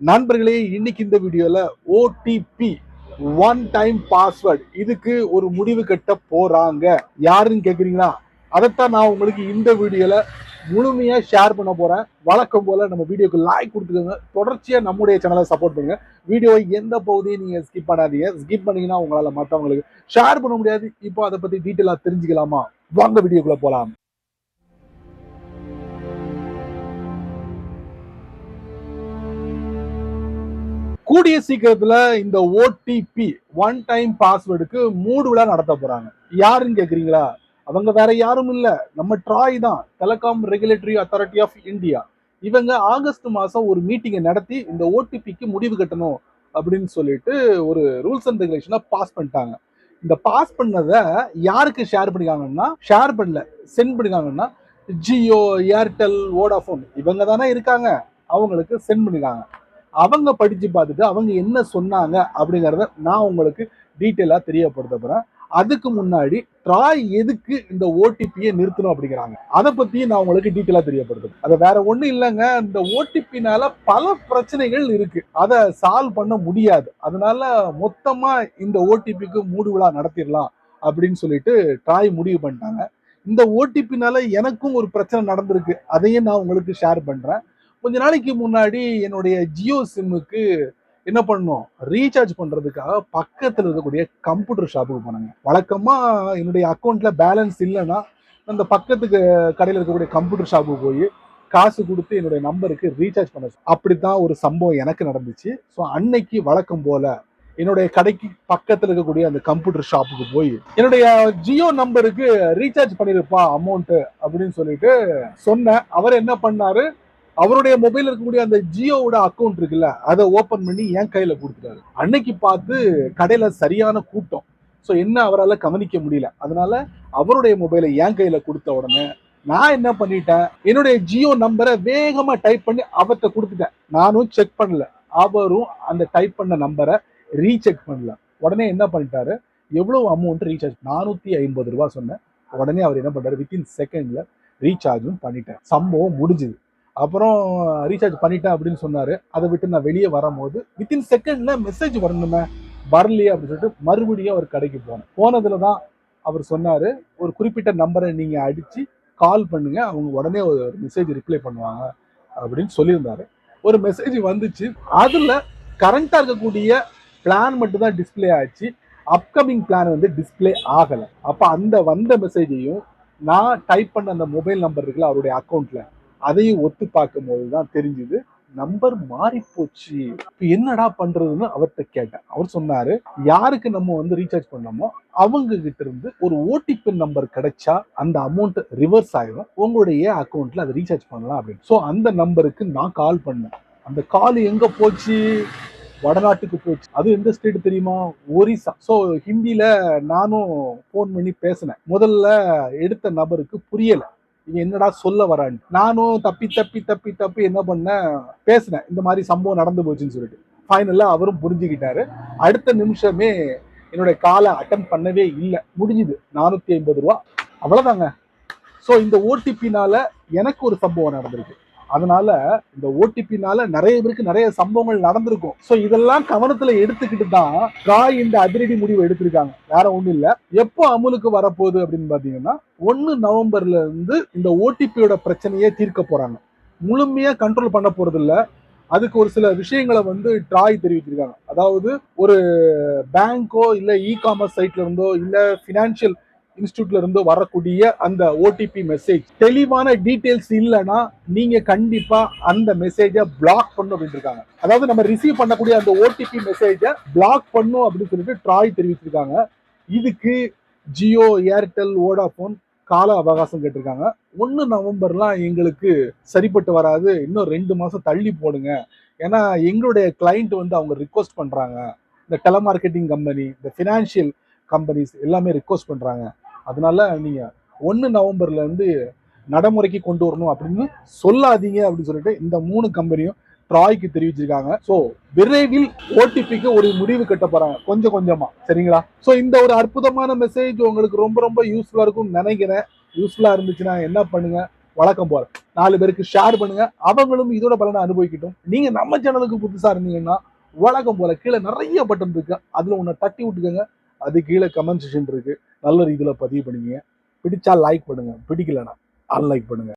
நண்பர்களே, இன்னைக்கு இந்த வீடியோல ஓடிபி ஒன் டைம் பாஸ்வேர்ட் இதுக்கு ஒரு முடிவு கட்ட போறாங்க. யாருன்னு கேக்குறீங்களா? அதைத்தான் நான் உங்களுக்கு இந்த வீடியோல முழுமையா ஷேர் பண்ண போறேன். வழக்கம் போல நம்ம வீடியோக்கு லைக் கொடுத்துக்கோங்க. தொடர்ச்சியா நம்முடைய சேனலை சப்போர்ட் பண்ணுங்க. வீடியோவை எந்த பகுதியும் நீங்க ஸ்கிப் பண்ணாதீங்க. ஸ்கிப் பண்ணீங்கன்னா உங்களால மற்றவங்களுக்கு ஷேர் பண்ண முடியாது. இப்போ அதை பத்தி டீட்டெயிலா தெரிஞ்சுக்கலாமா? வாங்க வீடியோக்குள்ள போலாம். கூடிய சீக்கிரத்துல இந்த ஓடிபி ஒன் டைம் பாஸ்வேர்டுக்கு மூடு விழா நடத்த போறாங்க. யாருன்னு கேக்குறீங்களா? அவங்க வேற யாரும் இல்ல, நம்ம ட்ராய் தான், telecom regulatory authority of India. இவங்க ஆகஸ்ட் மாசம் ஒரு மீட்டிங்கை நடத்தி இந்த ஓடிபிக்கு முடிவு கட்டணும் அப்படின்னு சொல்லிட்டு ஒரு ரூல்ஸ் அண்ட் ரெகுலேஷனை பாஸ் பண்ணிட்டாங்க. இந்த பாஸ் பண்ணதை யாருக்கு ஷேர் பண்ணிருக்காங்கன்னா, ஷேர் பண்ணல, சென்ட் பண்ணிருக்காங்கன்னா ஜியோ, ஏர்டெல், வோடாஃபோன் இவங்க தானே இருக்காங்க, அவங்களுக்கு சென்ட் பண்ணிருக்காங்க. அவங்க படிச்சு பார்த்துட்டு அவங்க என்ன சொன்னாங்க அப்படிங்கறத நான் உங்களுக்கு டீட்டெயிலா தெரியப்படுத்த போறேன். அதுக்கு முன்னாடி ட்ராய் எதுக்கு இந்த ஓடிபியை நிறுத்தணும் அப்படிங்கிறாங்க, அதை பத்தி நான் உங்களுக்கு டீட்டெயிலா தெரியப்படுத்துறேன். அது வேற ஒண்ணு இல்லைங்க, இந்த ஓடிபினால பல பிரச்சனைகள் இருக்கு, அதை சால்வ் பண்ண முடியாது. அதனால மொத்தமா இந்த ஓடிபிக்கு மூடு விழா நடத்திடலாம் அப்படின்னு சொல்லிட்டு ட்ராய் முடிவு பண்ணிட்டாங்க. இந்த ஓடிபினால எனக்கும் ஒரு பிரச்சனை நடந்திருக்கு, அதையும் நான் உங்களுக்கு ஷேர் பண்றேன். கொஞ்ச நாளைக்கு முன்னாடி என்னுடைய ஜியோ சிம்முக்கு என்ன பண்ணோம், ரீசார்ஜ் பண்றதுக்காக பக்கத்துல இருக்கக்கூடிய கம்ப்யூட்டர் ஷாப்புக்கு போனாங்க. வழக்கமா என்னுடைய அக்கௌண்ட்ல பேலன்ஸ் இல்லைன்னா அந்த பக்கத்துக்கு கடையில் இருக்கக்கூடிய கம்ப்யூட்டர் ஷாப்புக்கு போய் காசு கொடுத்து என்னுடைய நம்பருக்கு ரீசார்ஜ் பண்ண, அப்படித்தான் ஒரு சம்பவம் எனக்கு நடந்துச்சு. ஸோ அன்னைக்கு வழக்கம் போல என்னுடைய கடைக்கு பக்கத்துல இருக்கக்கூடிய அந்த கம்ப்யூட்டர் ஷாப்புக்கு போய் என்னுடைய ஜியோ நம்பருக்கு ரீசார்ஜ் பண்ணிருப்பா அமௌண்ட் அப்படின்னு சொல்லிட்டு சொன்னேன். அவர் என்ன பண்ணாரு, அவருடைய மொபைல் இருக்கக்கூடிய அந்த ஜியோவோட அக்கௌண்ட் இருக்குல்ல, அதை ஓபன் பண்ணி என் கையில கொடுத்துட்டாரு. அன்னைக்கு பார்த்து கடையில சரியான கூட்டம். ஸோ என்ன அவரால் கவனிக்க முடியல. அதனால அவருடைய மொபைலை என் கையில கொடுத்த உடனே நான் என்ன பண்ணிட்டேன், என்னுடைய ஜியோ நம்பரை வேகமா டைப் பண்ணி அவர்கிட்ட கொடுத்துட்டேன். நானும் செக் பண்ணல, அவரும் அந்த டைப் பண்ண நம்பரை ரீசெக் பண்ணல. உடனே என்ன பண்ணிட்டாரு, எவ்வளவு அமௌண்ட் ரீசார்ஜ், 450 ரூபாய் சொன்னேன். உடனே அவர் என்ன பண்ணாரு, வித்தின் செகண்ட்ல ரீசார்ஜும் பண்ணிட்டேன். சம்பவம் முடிஞ்சுது. அப்புறம் ரீசார்ஜ் பண்ணிட்டேன் அப்படின்னு சொன்னாரு. அதை விட்டு நான் வெளியே வரும்போது வித்தின் செகண்ட்ல மெசேஜ் வரணுமே, வரலையே அப்படின்னு சொல்லிட்டு மறுபடியும் அவர் கடைக்கு போனதுலதான் அவர் சொன்னாரு, ஒரு குறிப்பிட்ட நம்பரை நீங்க அடிச்சு கால் பண்ணுங்க, அவங்க உடனே ஒரு மெசேஜ் ரிப்ளை பண்ணுவாங்க அப்படின்னு சொல்லியிருந்தாரு. ஒரு மெசேஜ் வந்துச்சு. அதுல கரண்டா இருக்கக்கூடிய பிளான் மட்டும் தான் டிஸ்பிளே ஆச்சு, அப்கமிங் பிளான் வந்து டிஸ்பிளே ஆகல. அப்ப அந்த வந்த மெசேஜையும் நான் டைப் பண்ண அந்த மொபைல் நம்பர் இருக்குல்ல அவருடைய அக்கௌண்ட்ல, அதையும் ஒத்து பார்க்கும் போதுதான் தெரிஞ்சுது நம்பர் மாறி போச்சு. இப்ப என்னடா பண்றதுன்னு அவர்கிட்ட கேட்டேன். அவர் சொன்னாரு, யாருக்கு நம்ம வந்து ரீசார்ஜ் பண்ணோமோ அவங்க கிட்ட இருந்து ஒரு ஓடிபி நம்பர் கிடைச்சா அந்த அமௌண்ட் ரிவர்ஸ் ஆயிடும், உங்களுடைய அக்கௌண்ட்ல அதை ரீசார்ஜ் பண்ணலாம் அப்படின்னு. ஸோ அந்த நம்பருக்கு நான் கால் பண்ணேன். அந்த கால் எங்க போச்சு, வடநாட்டுக்கு போச்சு. அது எந்த ஸ்டேட் தெரியுமா, ஒரிசா. ஸோ ஹிந்தியில நானும் போன் பண்ணி பேசினேன். முதல்ல எடுத்த நபருக்கு புரியல, இவன் என்னடா சொல்ல வரான்னு. நானும் தப்பி தப்பி தப்பி தப்பி என்ன பண்ணேன், பேசினேன், இந்த மாதிரி சம்பவம் நடந்து போச்சுன்னு சொல்லிட்டு. ஃபைனலா அவரும் புரிஞ்சுக்கிட்டாரு. அடுத்த நிமிஷமே என்னுடைய காலை அட்டன் பண்ணவே இல்லை, முடிஞ்சுது. 450 ரூபா, அவ்வளவுதாங்க. ஸோ இந்த ஓடிபினால எனக்கு ஒரு சம்பவம் நடந்திருக்கு. அதனால இந்த ஓடிபினால நிறைய பேருக்கு நிறைய சம்பவங்கள் நடந்திருக்கும். ஸோ இதெல்லாம் கவனத்துல எடுத்துக்கிட்டு தான் ட்ராய் இந்த அதிரடி முடிவு எடுத்திருக்காங்க. வேற ஒண்ணும் இல்ல. எப்போ அமலுக்கு வரப்போகுது அப்படின்னு பாத்தீங்கன்னா 1 நவம்பர்ல இருந்து இந்த ஓடிபியோட பிரச்சனையே தீர்க்க போறாங்க. முழுமையா கண்ட்ரோல் பண்ண போறது இல்ல. அதுக்கு ஒரு சில விஷயங்களை வந்து ட்ராய் தெரிவிச்சிருக்காங்க. அதாவது ஒரு பேங்கோ இல்ல இ காமர்ஸ் சைட்ல இருந்தோ இல்ல பினான்சியல் இன்ஸ்டியூட்ல இருந்து வரக்கூடிய அந்த ஓடிபி மெசேஜ் தெளிவான டீடைல்ஸ் இல்லைன்னா நீங்க கண்டிப்பா அந்த மெசேஜை பிளாக் பண்ணும் அப்படின்னு இருக்காங்க. அதாவது நம்ம ரிசீவ் பண்ணக்கூடிய அந்த ஓடிபி மெசேஜை பிளாக் பண்ணும் அப்படின்னு சொல்லிட்டு ட்ராய் தெரிவிச்சிருக்காங்க. இதுக்கு ஜியோ, ஏர்டெல், வோடாஃபோன் கால அவகாசம் கேட்டிருக்காங்க. 1 நவம்பர்லாம் எங்களுக்கு சரிப்பட்டு வராது, இன்னும் 2 மாசம் தள்ளி போடுங்க. ஏன்னா எங்களுடைய கிளைண்ட் வந்து அவங்க ரிக்வஸ்ட் பண்றாங்க, இந்த டெலமார்க்கெட்டிங் கம்பெனி, இந்த பினான்சியல் கம்பெனிஸ் எல்லாமே ரிக்வஸ்ட் பண்றாங்க. அதனால நீங்க 1 நவம்பர்ல இருந்து நடைமுறைக்கு கொண்டு வரணும் அப்படின்னு சொல்லாதீங்க அப்படின்னு சொல்லிட்டு இந்த 3 கம்பெனியும் ட்ராய்க்கு தெரிவிச்சிருக்காங்க. ஸோ விரைவில் ஓடிபிக்கு ஒரு முடிவு கட்ட போறாங்க, கொஞ்சம் கொஞ்சமா. சரிங்களா? ஸோ இந்த ஒரு அற்புதமான மெசேஜ் உங்களுக்கு ரொம்ப ரொம்ப யூஸ்ஃபுல்லா இருக்கும்னு நினைக்கிறேன். யூஸ்ஃபுல்லா இருந்துச்சுன்னா என்ன பண்ணுங்க, வழக்கம் போல 4 பேருக்கு ஷேர் பண்ணுங்க, அவங்களும் இதோட பலனை அனுபவிக்கட்டும். நீங்க நம்ம சேனலுக்கு புதுசா இருந்தீங்கன்னா வழக்கம் போல கீழே நிறைய பட்டன் இருக்கு, அதுல ஒண்ணு தட்டி விட்டுக்கோங்க. அது கீழே கமெண்ட் செக்ஷன் இருக்கு, நல்ல ரீதியில பதிவு பண்ணிக்கங்க. பிடிச்சா லைக் பண்ணுங்க, பிடிக்கலன்னா அன்லைக் பண்ணுங்க.